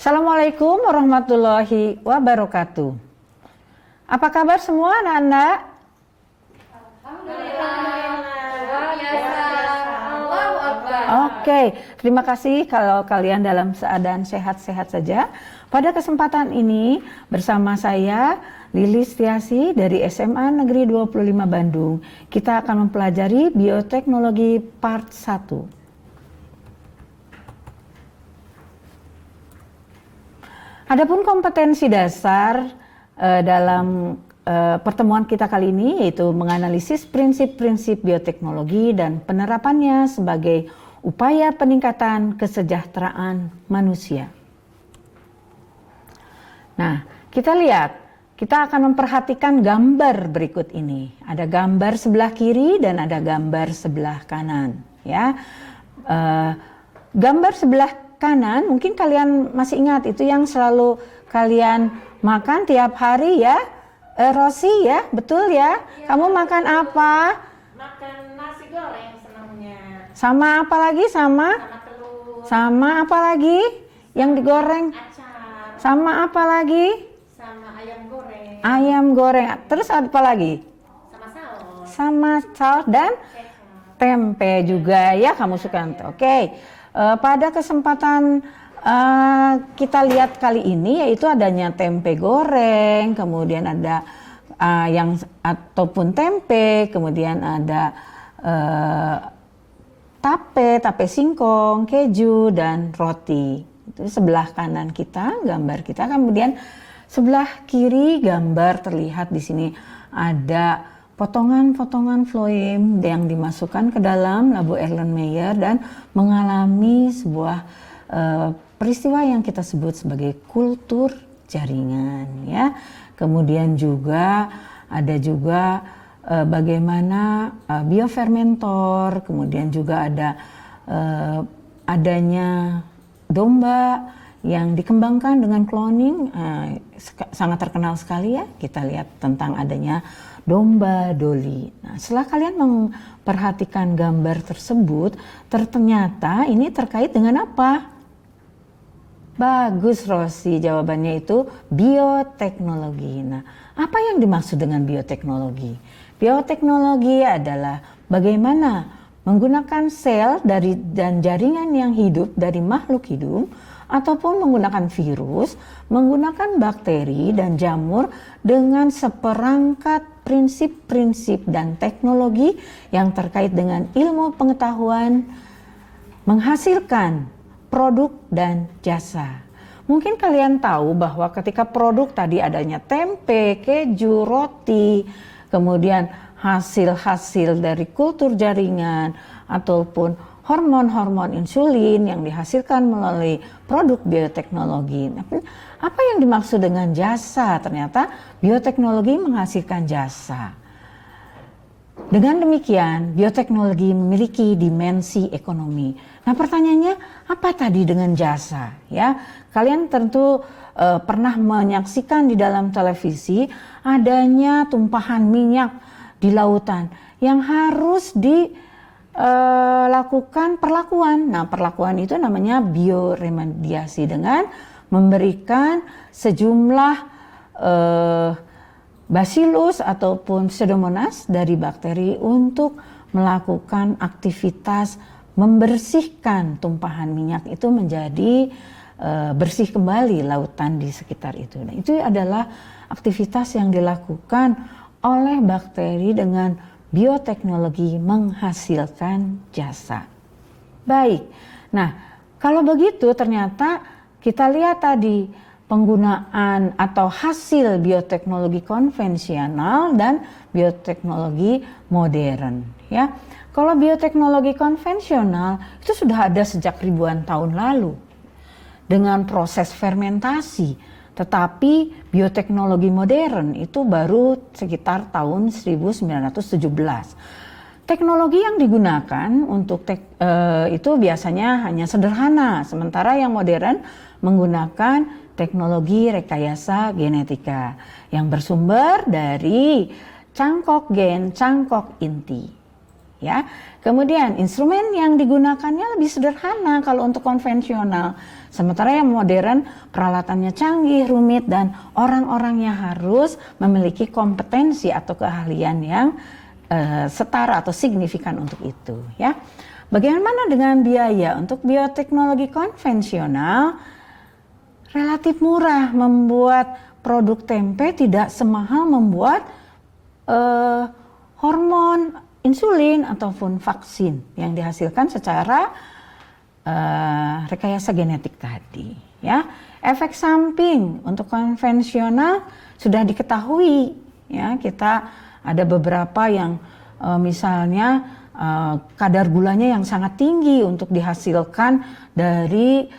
Assalamualaikum warahmatullahi wabarakatuh. Apa kabar semua anak-anak? Oke, terima kasih kalau kalian dalam keadaan sehat-sehat saja. Pada kesempatan ini bersama saya Lilis Tiasi dari SMA Negeri 25 Bandung. Kita akan mempelajari bioteknologi part 1. Adapun kompetensi dasar dalam pertemuan kita kali ini yaitu menganalisis prinsip-prinsip bioteknologi dan penerapannya sebagai upaya peningkatan kesejahteraan manusia. Nah, kita lihat, kita akan memperhatikan gambar berikut ini. Ada gambar sebelah kiri dan ada gambar sebelah kanan. Ya, gambar sebelah kanan mungkin kalian masih ingat, itu yang selalu kalian makan tiap hari ya, Rosi ya, betul ya? Kamu makan apa? Makan nasi goreng senangnya. Sama apa lagi? Sama telur. Sama apa lagi yang digoreng? Acar. Sama apa lagi? Sama ayam goreng. Ayam goreng. Terus apa lagi? Sama saus. Sama saus dan Kecap. tempe juga ya, kamu suka. Oke. Pada kesempatan kita lihat kali ini yaitu adanya tempe goreng, kemudian ada ataupun tempe, kemudian ada tape singkong, keju dan roti. Itu sebelah kanan kita, gambar kita. Kemudian sebelah kiri gambar terlihat di sini ada potongan-potongan floem yang dimasukkan ke dalam labu Erlenmeyer dan mengalami sebuah peristiwa yang kita sebut sebagai kultur jaringan ya. Kemudian juga ada bagaimana biofermentor, kemudian juga ada adanya domba yang dikembangkan dengan cloning, sangat terkenal sekali ya. Kita lihat tentang adanya domba Dolly. Nah, setelah kalian memperhatikan gambar tersebut, ternyata ini terkait dengan apa? Bagus Rosi, jawabannya itu bioteknologi. Nah, apa yang dimaksud dengan bioteknologi? Bioteknologi adalah bagaimana menggunakan sel dan jaringan yang hidup dari makhluk hidup ataupun menggunakan virus, menggunakan bakteri dan jamur dengan seperangkat prinsip-prinsip dan teknologi yang terkait dengan ilmu pengetahuan menghasilkan produk dan jasa. Mungkin kalian tahu bahwa ketika produk tadi adanya tempe, keju, roti, kemudian hasil-hasil dari kultur jaringan ataupun hormon-hormon insulin yang dihasilkan melalui produk bioteknologi. Apa yang dimaksud dengan jasa? Ternyata bioteknologi menghasilkan jasa. Dengan demikian, bioteknologi memiliki dimensi ekonomi. Nah, pertanyaannya, apa tadi dengan jasa? Ya, kalian tentu pernah menyaksikan di dalam televisi adanya tumpahan minyak di lautan yang harus lakukan perlakuan. Nah, perlakuan itu namanya bioremediasi dengan memberikan sejumlah bacillus ataupun pseudomonas dari bakteri untuk melakukan aktivitas membersihkan tumpahan minyak itu menjadi bersih kembali lautan di sekitar itu. Nah, itu adalah aktivitas yang dilakukan oleh bakteri dengan bioteknologi menghasilkan jasa. Baik, nah kalau begitu ternyata kita lihat tadi penggunaan atau hasil bioteknologi konvensional dan bioteknologi modern. Ya, kalau bioteknologi konvensional itu sudah ada sejak ribuan tahun lalu dengan proses fermentasi. Tetapi bioteknologi modern itu baru sekitar tahun 1917. Teknologi yang digunakan untuk itu biasanya hanya sederhana, sementara yang modern menggunakan teknologi rekayasa genetika yang bersumber dari cangkok gen, cangkok inti. ya. Kemudian instrumen yang digunakannya lebih sederhana kalau untuk konvensional. Sementara yang modern peralatannya canggih, rumit, dan orang-orangnya harus memiliki kompetensi atau keahlian yang setara atau signifikan untuk itu, ya. Bagaimana dengan biaya? Untuk bioteknologi konvensional relatif murah. Membuat produk tempe tidak semahal membuat hormon, insulin, ataupun vaksin yang dihasilkan secara rekayasa genetik tadi, ya. Efek samping untuk konvensional sudah diketahui, ya. Kita ada beberapa yang misalnya kadar gulanya yang sangat tinggi untuk dihasilkan dari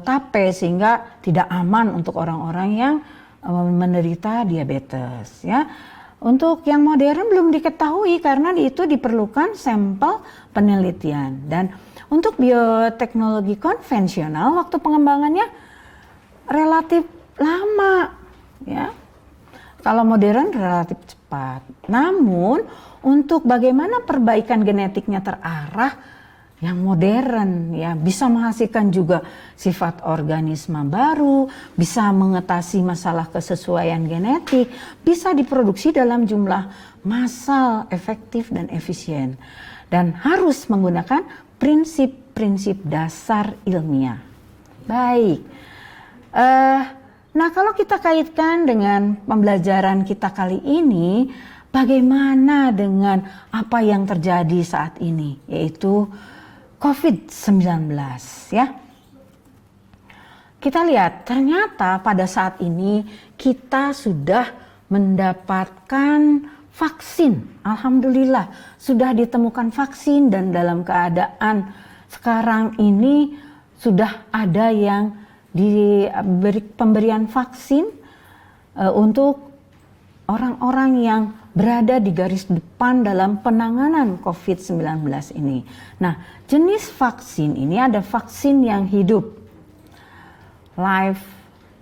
tape, sehingga tidak aman untuk orang-orang yang menderita diabetes, ya. Untuk yang modern belum diketahui karena itu diperlukan sampel penelitian. Dan untuk bioteknologi konvensional waktu pengembangannya relatif lama, ya. Kalau modern relatif cepat. Namun untuk bagaimana perbaikan genetiknya terarah, yang modern, ya, bisa menghasilkan juga sifat organisme baru, bisa mengatasi masalah kesesuaian genetik, bisa diproduksi dalam jumlah massal, efektif dan efisien, dan harus menggunakan prinsip-prinsip dasar ilmiah. Baik, nah kalau kita kaitkan dengan pembelajaran kita kali ini, bagaimana dengan apa yang terjadi saat ini, yaitu COVID-19, ya. Kita lihat ternyata pada saat ini kita sudah mendapatkan vaksin. Alhamdulillah sudah ditemukan vaksin, dan dalam keadaan sekarang ini sudah ada yang diberi pemberian vaksin untuk orang-orang yang berada di garis depan dalam penanganan COVID-19 ini. Nah, jenis vaksin ini ada vaksin yang hidup, live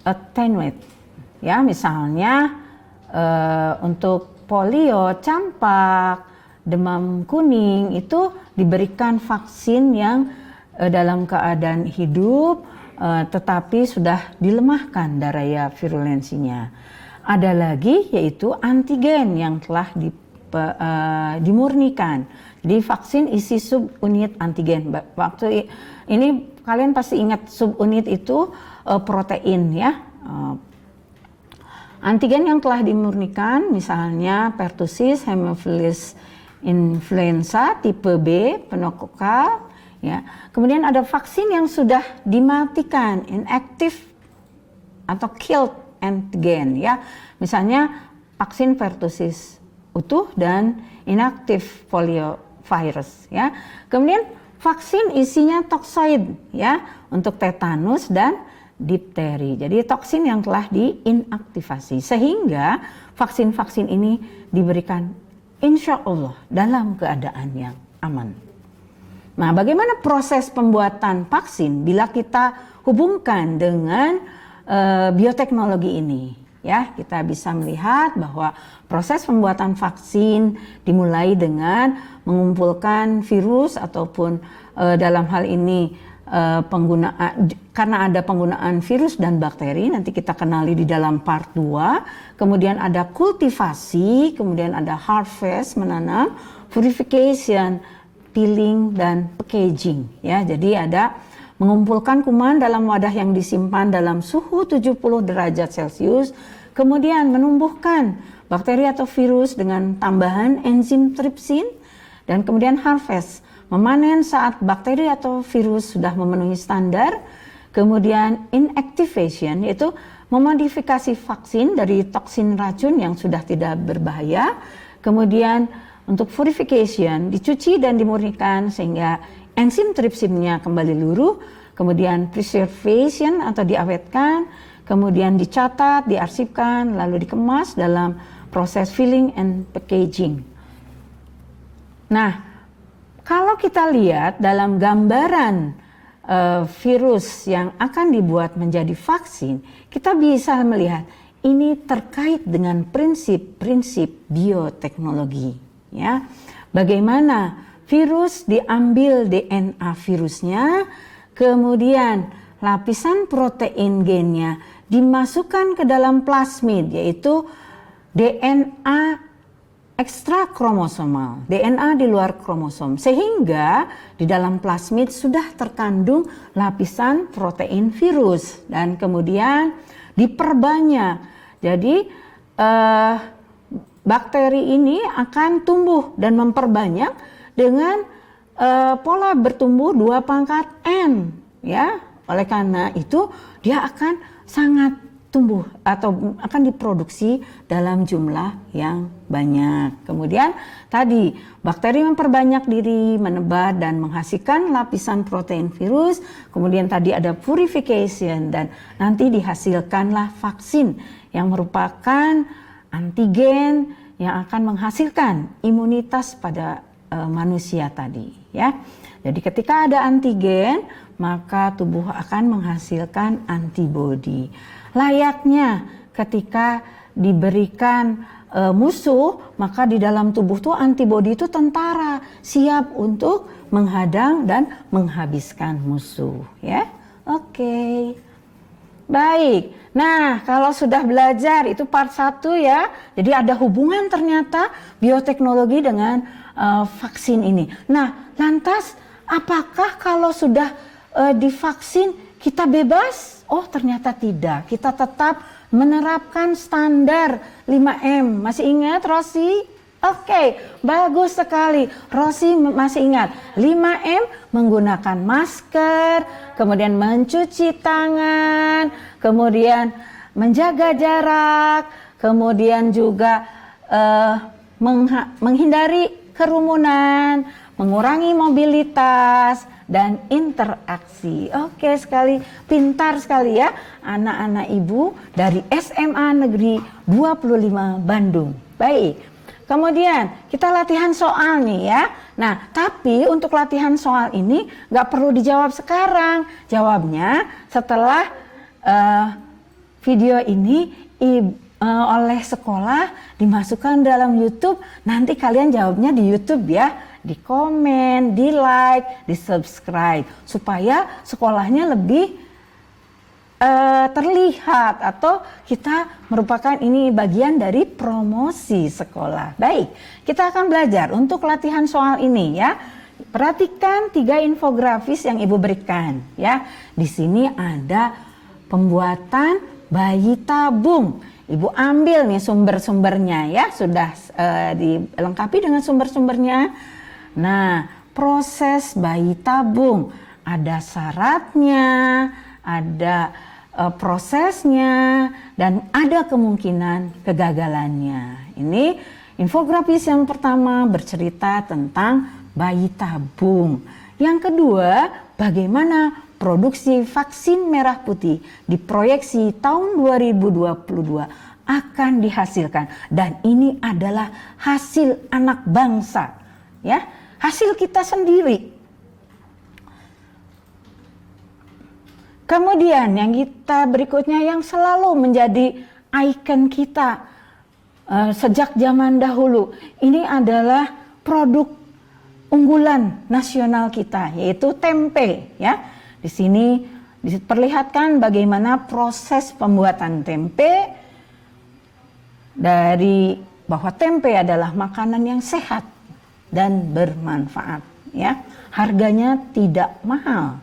attenuate, ya, misalnya untuk polio, campak, demam kuning itu diberikan vaksin yang dalam keadaan hidup tetapi sudah dilemahkan daya virulensinya. Ada lagi yaitu antigen yang telah dimurnikan. Jadi vaksin isi subunit antigen. Waktu ini kalian pasti ingat subunit itu protein, ya. Antigen yang telah dimurnikan misalnya pertussis, hemophilus influenza tipe B, pneumokokal, ya. Kemudian ada vaksin yang sudah dimatikan, inactive atau killed antigen, ya. Misalnya vaksin pertussis utuh dan inaktif poliovirus, ya. Kemudian vaksin isinya toksoid, ya, untuk tetanus dan difteri. Jadi toksin yang telah diinaktivasi, sehingga vaksin-vaksin ini diberikan insya Allah dalam keadaan yang aman. Nah, bagaimana proses pembuatan vaksin bila kita hubungkan dengan bioteknologi ini, ya? Kita bisa melihat bahwa proses pembuatan vaksin dimulai dengan mengumpulkan virus ataupun dalam hal ini karena ada penggunaan virus dan bakteri, nanti kita kenali di dalam part 2. Kemudian ada kultivasi, kemudian ada harvest, menanam, purification, peeling, dan packaging, ya. Jadi ada mengumpulkan kuman dalam wadah yang disimpan dalam suhu 70 derajat Celcius, kemudian menumbuhkan bakteri atau virus dengan tambahan enzim tripsin, dan kemudian harvest, memanen saat bakteri atau virus sudah memenuhi standar. Kemudian inactivation, yaitu memodifikasi vaksin dari toksin racun yang sudah tidak berbahaya. Kemudian untuk purification, dicuci dan dimurnikan sehingga enzim tripsinnya kembali luruh. Kemudian preservation atau diawetkan, kemudian dicatat, diarsipkan, lalu dikemas dalam proses filling and packaging. Nah, kalau kita lihat dalam gambaran virus yang akan dibuat menjadi vaksin, kita bisa melihat ini terkait dengan prinsip-prinsip bioteknologi, ya. bagaimana virus diambil DNA virusnya, kemudian lapisan protein gennya dimasukkan ke dalam plasmid, yaitu DNA ekstra kromosomal, DNA di luar kromosom, sehingga di dalam plasmid sudah terkandung lapisan protein virus dan kemudian diperbanyak. Jadi bakteri ini akan tumbuh dan memperbanyak dengan pola bertumbuh 2 pangkat N, ya. Oleh karena itu dia akan sangat tumbuh atau akan diproduksi dalam jumlah yang banyak. Kemudian tadi bakteri memperbanyak diri, menebar dan menghasilkan lapisan protein virus. Kemudian tadi ada purification dan nanti dihasilkanlah vaksin yang merupakan antigen yang akan menghasilkan imunitas pada manusia tadi, ya. Jadi ketika ada antigen, maka tubuh akan menghasilkan antibodi. Layaknya ketika diberikan musuh, maka di dalam tubuh tuh antibodi itu tentara, siap untuk menghadang dan menghabiskan musuh, ya. Oke. Baik. Nah, kalau sudah belajar itu part 1 ya. Jadi ada hubungan ternyata bioteknologi dengan vaksin ini. Nah, lantas apakah kalau sudah divaksin kita bebas? Oh, ternyata tidak. Kita tetap menerapkan standar 5M. Masih ingat, Rosi? Oke, bagus sekali. Rosi masih ingat. 5M menggunakan masker, kemudian mencuci tangan, kemudian menjaga jarak, kemudian juga menghindari kerumunan, mengurangi mobilitas, dan interaksi. Oke sekali, pintar sekali ya anak-anak ibu dari SMA Negeri 25 Bandung. Baik, kemudian kita latihan soal nih ya. Nah, tapi untuk latihan soal ini nggak perlu dijawab sekarang. Jawabnya setelah video ini oleh sekolah dimasukkan dalam YouTube. Nanti kalian jawabnya di YouTube ya. Di komen, di like, di subscribe supaya sekolahnya lebih terlihat atau kita merupakan ini bagian dari promosi sekolah. Baik, kita akan belajar untuk latihan soal ini ya. Perhatikan 3 infografis yang Ibu berikan ya. Di sini ada pembuatan bayi tabung. Ibu ambil nih sumber-sumbernya ya, sudah dilengkapi dengan sumber-sumbernya. Nah, proses bayi tabung ada syaratnya, ada prosesnya, dan ada kemungkinan kegagalannya. Ini infografis yang pertama bercerita tentang bayi tabung. Yang kedua, bagaimana produksi vaksin merah putih diproyeksi tahun 2022 akan dihasilkan. Dan ini adalah hasil anak bangsa, ya, hasil kita sendiri. Kemudian yang kita berikutnya yang selalu menjadi ikon kita sejak zaman dahulu, ini adalah produk unggulan nasional kita, yaitu tempe ya. Di sini diperlihatkan bagaimana proses pembuatan tempe, dari bahwa tempe adalah makanan yang sehat dan bermanfaat ya. Harganya tidak mahal.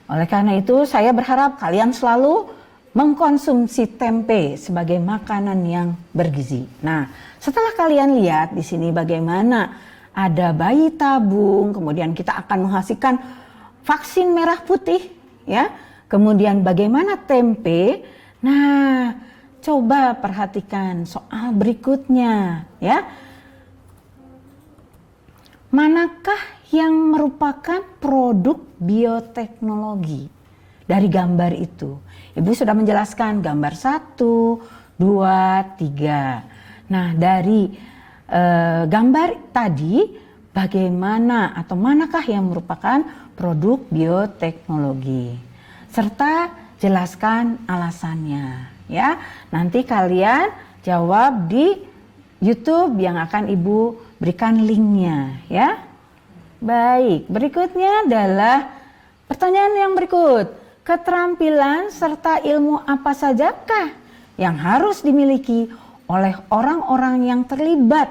Oleh karena itu saya berharap kalian selalu mengkonsumsi tempe sebagai makanan yang bergizi. Nah, setelah kalian lihat di sini bagaimana ada bayi tabung, kemudian kita akan menghasilkan vaksin merah putih ya. Kemudian bagaimana tempe? Nah, coba perhatikan soal berikutnya ya. Manakah yang merupakan produk bioteknologi? Dari gambar itu, Ibu sudah menjelaskan gambar 1, 2, 3. Nah, dari gambar tadi bagaimana atau manakah yang merupakan produk bioteknologi? Serta jelaskan alasannya ya. Nanti kalian jawab di YouTube yang akan Ibu berikan linknya ya. Baik, berikutnya adalah pertanyaan yang berikut. Keterampilan serta ilmu apa sajakah yang harus dimiliki oleh orang-orang yang terlibat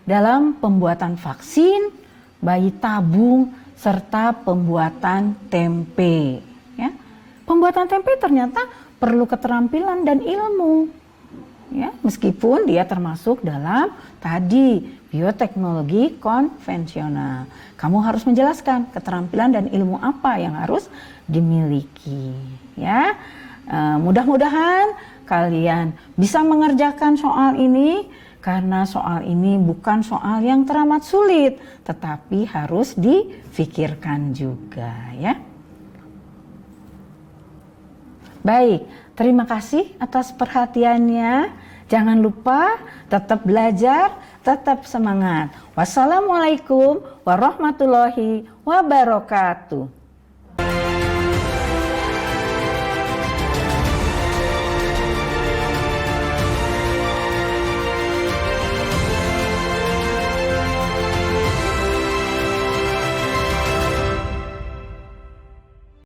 dalam pembuatan vaksin, bayi tabung, serta pembuatan tempe? Ya. Pembuatan tempe ternyata perlu keterampilan dan ilmu. Ya, meskipun dia termasuk dalam tadi bioteknologi konvensional. Kamu harus menjelaskan keterampilan dan ilmu apa yang harus dimiliki. Ya, mudah-mudahan kalian bisa mengerjakan soal ini karena soal ini bukan soal yang teramat sulit, tetapi harus difikirkan juga ya. Baik, terima kasih atas perhatiannya. Jangan lupa tetap belajar, tetap semangat. Wassalamualaikum warahmatullahi wabarakatuh.